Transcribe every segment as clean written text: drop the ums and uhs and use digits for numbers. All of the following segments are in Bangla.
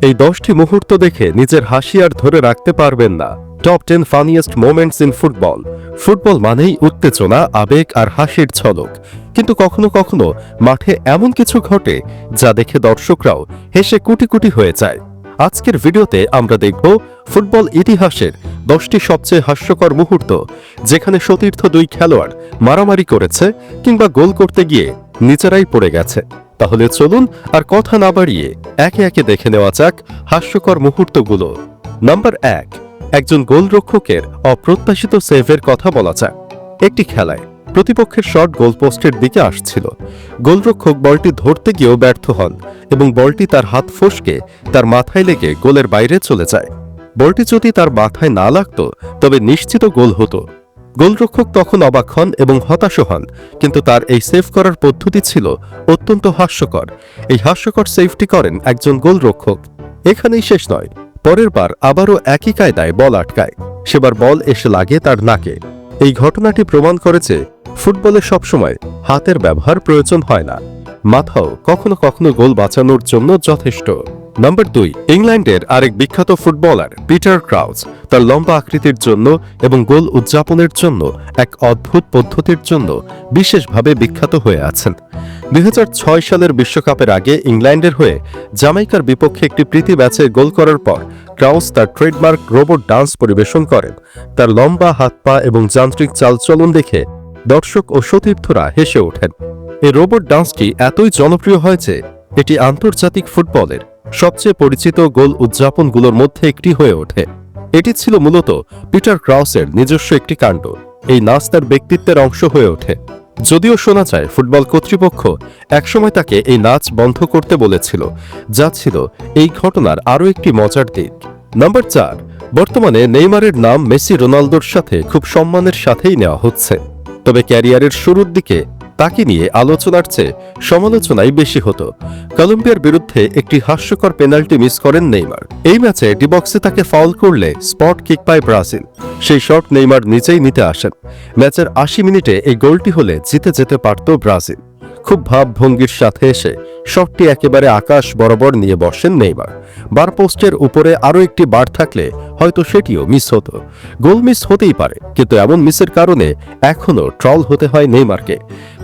এই 10টি মুহূর্ত দেখে নিজের হাসি আর ধরে রাখতে পারবেন না। Top 10 funniest moments in football. Football মানেই উত্তেজনা, আবেগ আর হাসির ঝলক, কিন্তু কখনো কখনো মাঠে এমন কিছু ঘটে যা দেখে দর্শকরাও হেসে কুটি কুটি হয়ে যায়। আজকের ভিডিওতে আমরা দেখব ফুটবল ইতিহাসের 10টি সবচেয়ে হাস্যকর মুহূর্ত, যেখানে সতীর্থ দুই খেলোয়াড় মারামারি করেছে কিংবা গোল করতে গিয়ে নিজেরাই পড়ে গেছে। তাহলে চলুন আর কথা না বাড়িয়ে একে একে দেখে নেওয়া যাক হাস্যকর মুহূর্তগুলো। নাম্বার 1, একজন গোলরক্ষকের অপ্রত্যাশিত সেভের কথা বলা যাক। একটি খেলায় প্রতিপক্ষের শট গোলপোস্টের দিকে আসছিল। গোলরক্ষক বলটি ধরতে গিয়েও ব্যর্থ হন এবং বলটি তার হাত ফসকে তার মাথায় লেগে গোলের বাইরে চলে যায়। বলটি যদি তার মাথায় না লাগত তবে নিশ্চিত গোল হতো। গোলরক্ষক তখন অবাক হন এবং হতাশ হন, কিন্তু তার এই সেভ করার পদ্ধতি ছিল অত্যন্ত হাস্যকর। এই হাস্যকর সেভটি করেন একজন গোলরক্ষক। এখানেই শেষ নয়, পরের বার আবারও একই কায়দায় বল আটকায়। সেবার বল এসে লাগে তার নাকে। এই ঘটনাটি প্রমাণ করেছে ফুটবলে সবসময় হাতের ব্যবহার প্রয়োজন হয় না, মাথাও কখনো কখনো গোল বাঁচানোর জন্য যথেষ্ট। নাম্বার 2, ইংল্যান্ডের আরেক বিখ্যাত ফুটবলার পিটার ক্রাউচ তার লম্বা আকৃতির জন্য এবং গোল উদযাপনের জন্য এক অদ্ভুত পদ্ধতির জন্য বিশেষভাবে বিখ্যাত হয়ে আছেন। 2006 সালের বিশ্বকাপের আগে ইংল্যান্ডের হয়ে জামাইকার বিপক্ষে একটি প্রীতি ম্যাচে গোল করার পর ক্রাউচ তার ট্রেডমার্ক রোবট ডান্স পরিবেশন করেন। তার লম্বা হাত পা এবং যান্ত্রিক চালচলন দেখে দর্শক ও সতীর্থরা হেসে ওঠেন। এই রোবট ডান্সটি এতই জনপ্রিয় হয়েছে এটি আন্তর্জাতিক ফুটবলের সবচেয়ে পরিচিত গোল উদযাপনগুলোর মধ্যে একটি হয়ে ওঠে। এটি ছিল মূলত পিটার ক্রাউসের নিজস্ব একটি কাণ্ড। এই নাচ তার ব্যক্তিত্বের অংশ হয়ে ওঠে। যদিও শোনা যায় ফুটবল কর্তৃপক্ষ একসময় তাকে এই নাচ বন্ধ করতে বলেছিল, যা ছিল এই ঘটনার আরও একটি মজার দিক। নাম্বার 4, বর্তমানে নেইমারের নাম মেসি রোনালদোর সাথে খুব সম্মানের সাথেই নেওয়া হচ্ছে, তবে ক্যারিয়ারের শুরুর দিকে তাকে নিয়ে আলোচনার চেয়ে সমালোচনাই বেশি হতো। কলম্বিয়ার বিরুদ্ধে একটি হাস্যকর পেনাল্টি মিস করেন নেইমার। এই ম্যাচে ডিবক্সে তাকে ফাউল করলে স্পট কিক পায় ব্রাজিল। সেই শট নেইমার নিজেই নিতে আসেন। ম্যাচের 80 মিনিটে এই গোলটি হলে জিতে যেতে পারত ব্রাজিল। খুব ভাবভঙ্গির সাথে এসে শটটি একেবারে আকাশ বরাবর নিয়ে বসেন নেইমার। বার পোস্টের উপরে আরও একটি বার থাকলে হয়তো সেটিও মিস হতো। গোল মিস হতেই পারে, কিন্তু এমন মিসের কারণে এখনও ট্রল হতে হয় নেইমারকে।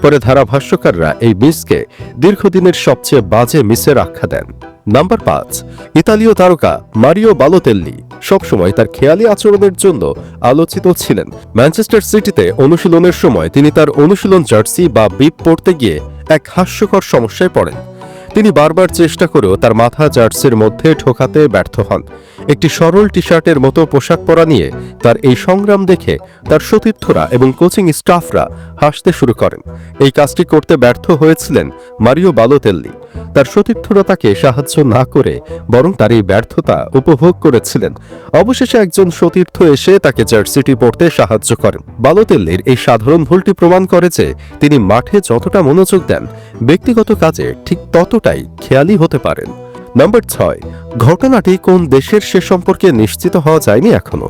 পরে ধারাভাষ্যকাররা এই মিসকে দীর্ঘদিনের সবচেয়ে বাজে মিসের আখ্যা দেন। নাম্বার 5, ইতালীয় তারকা মারিও বালোতেল্লি সবসময় তার খেয়ালি আচরণের জন্য আলোচিত ছিলেন। ম্যানচেস্টার সিটিতে অনুশীলনের সময় তিনি তার অনুশীলন জার্সি বা বিপ পরতে গিয়ে এক হাস্যকর সমস্যায় পড়েন। তিনি বারবার চেষ্টা করেও তার মাথা জার্সির মধ্যে ঠোকাতে ব্যর্থ হন। একটি সরল টি শার্টের মতো পোশাক পরা নিয়ে তার এই সংগ্রাম দেখে তার সতীর্থরা এবং কোচিং স্টাফরা হাসতে শুরু করেন। এই কাজটি করতে ব্যর্থ হয়েছিলেন মারিও বালোতেল্লি। তার সতীর্থরা তাকে সাহায্য না করে বরং তার এই ব্যর্থতা উপভোগ করেছিলেন। অবশেষে একজন সতীর্থ এসে তাকে জার্সিটি পরতে সাহায্য করেন। বালোতেল্লির এই সাধারণ ভুলটি প্রমাণ করে যে তিনি মাঠে যতটা মনোযোগ দেন, ব্যক্তিগত কাজে ঠিক ততটাই খেয়ালি হতে পারেন। নাম্বার 6, ঘটনাটি কোন দেশের সে সম্পর্কে নিশ্চিত হওয়া যায়নি এখনো।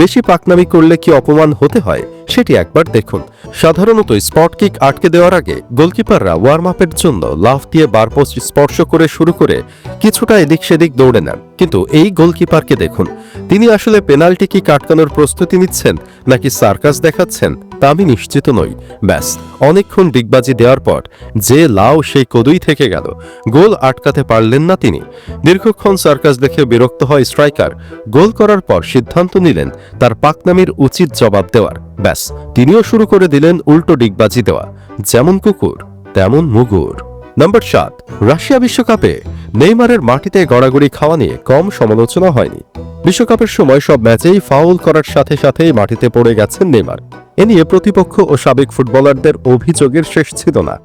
বেশি পাকনামি করলে কি অপমান হতে হয় সেটি একবার দেখুন। সাধারণত স্পট কিক আটকে দেওয়ার আগে গোলকিপাররা ওয়ার্ম আপের জন্য লাফ দিয়ে বারপোস্ট স্পর্শ করে শুরু করে কিছুটা এদিক সেদিক দৌড়ে নেন, কিন্তু এই গোলকিপারকে দেখুন। তিনি আসলে পেনাল্টি কিক আটকানোর প্রস্তুতি নিচ্ছেন নাকি সার্কাস দেখাচ্ছেন তা আমি নিশ্চিত নই। ব্যাস, অনেকক্ষণ ডিগবাজি দেওয়ার পর যে লাউ সেই কদুই থেকে গেল। গোল আটকাতে পারলেন না তিনি। দীর্ঘক্ষণ সার্কাস দেখে বিরক্ত হয় স্ট্রাইকার। গোল করার পর সিদ্ধান্ত নিলেন তার পাকনামির উচিত জবাব দেওয়ার। ব্যাস, তিনিও শুরু করে দিলেন উল্টো ডিগবাজি দেওয়া। যেমন কুকুর তেমন মুগুর। নাম্বার 7, রাশিয়া বিশ্বকাপে নেইমারের মাটিতে গড়াগড়ি খাওয়া নিয়ে কম সমালোচনা হয়নি। বিশ্বকাপের সময় সব ম্যাচেই ফাউল করার সাথে সাথেই মাটিতে পড়ে গেছেন নেইমার। এ নিয়ে প্রতিপক্ষ ও সাবেক ফুটবলারদের অভিযোগের শেষ ছিল না।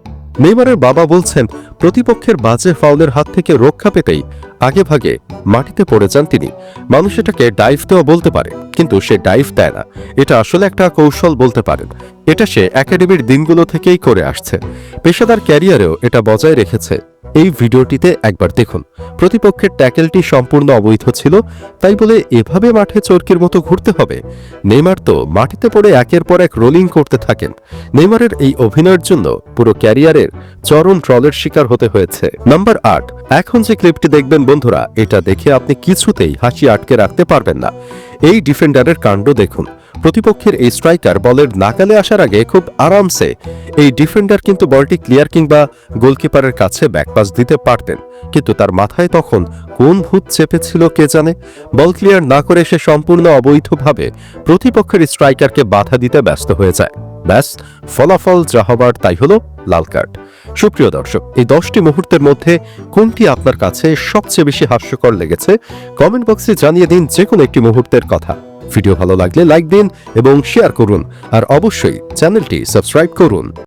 নেইমারের বাবা বলছেন প্রতিপক্ষের বাজে ফাউলের হাত থেকে রক্ষা পেতেই আগে ভাগে মাটিতে পড়ে যান তিনি। মানুষ এটাকে ডাইভ দেওয়া বলতে পারে, কিন্তু সে ডাইভ দেয় না। এটা আসলে একটা কৌশল বলতে পারেন। এটা সে একাডেমির দিনগুলো থেকেই করে আসছে। পেশাদার ক্যারিয়ারেও এটা বজায় রেখেছে। এই ভিডিওটিতে একবার দেখুন। প্রতিপক্ষের ট্যাকেলটি সম্পূর্ণ অবৈধ ছিল, তাই বলে এভাবে মাঠে চরকির মতো ঘুরতে হবে? নেইমার তো মাটিতে পড়ে একের পর এক রোলিং করতে থাকেন। নেইমারের এই অভিনয়ের জন্য পুরো ক্যারিয়ারের চরম ট্রলের শিকার হতে হয়েছে। নাম্বার 8, এখন যে ক্লিপটি দেখবেন বন্ধুরা, এটা দেখে আপনি কিছুতেই হাসি আটকে রাখতে পারবেন না। এই ডিফেন্ডারের কাণ্ড দেখুন। প্রতিপক্ষের এই স্ট্রাইকার বলের নাগালে আসার আগে খুব আরামসে এই ডিফেন্ডার কিন্তু বলটি ক্লিয়ার কিংবা গোলকিপারের কাছে ব্যাকপাস দিতে পারতেন, কিন্তু তার মাথায় তখন কোন ভূত চেপেছিল কে জানে। বল ক্লিয়ার না করে সে সম্পূর্ণ অবৈধভাবে প্রতিপক্ষের স্ট্রাইকারকে বাধা দিতে ব্যস্ত হয়ে যায়। ব্যাস, ফলাফল যা হবার তাই হলো লাল কার্ড। সুপ্রিয় দর্শক, এই 10টি মুহূর্তের মধ্যে কোনটি আপনার কাছে সবচেয়ে বেশি হাস্যকর লেগেছে কমেন্ট বক্সে জানিয়ে দিন যে কোনো একটি মুহূর্তের কথা। ভিডিও ভালো লাগলে লাইক দিন এবং শেয়ার করুন, আর অবশ্যই চ্যানেলটি সাবস্ক্রাইব করুন।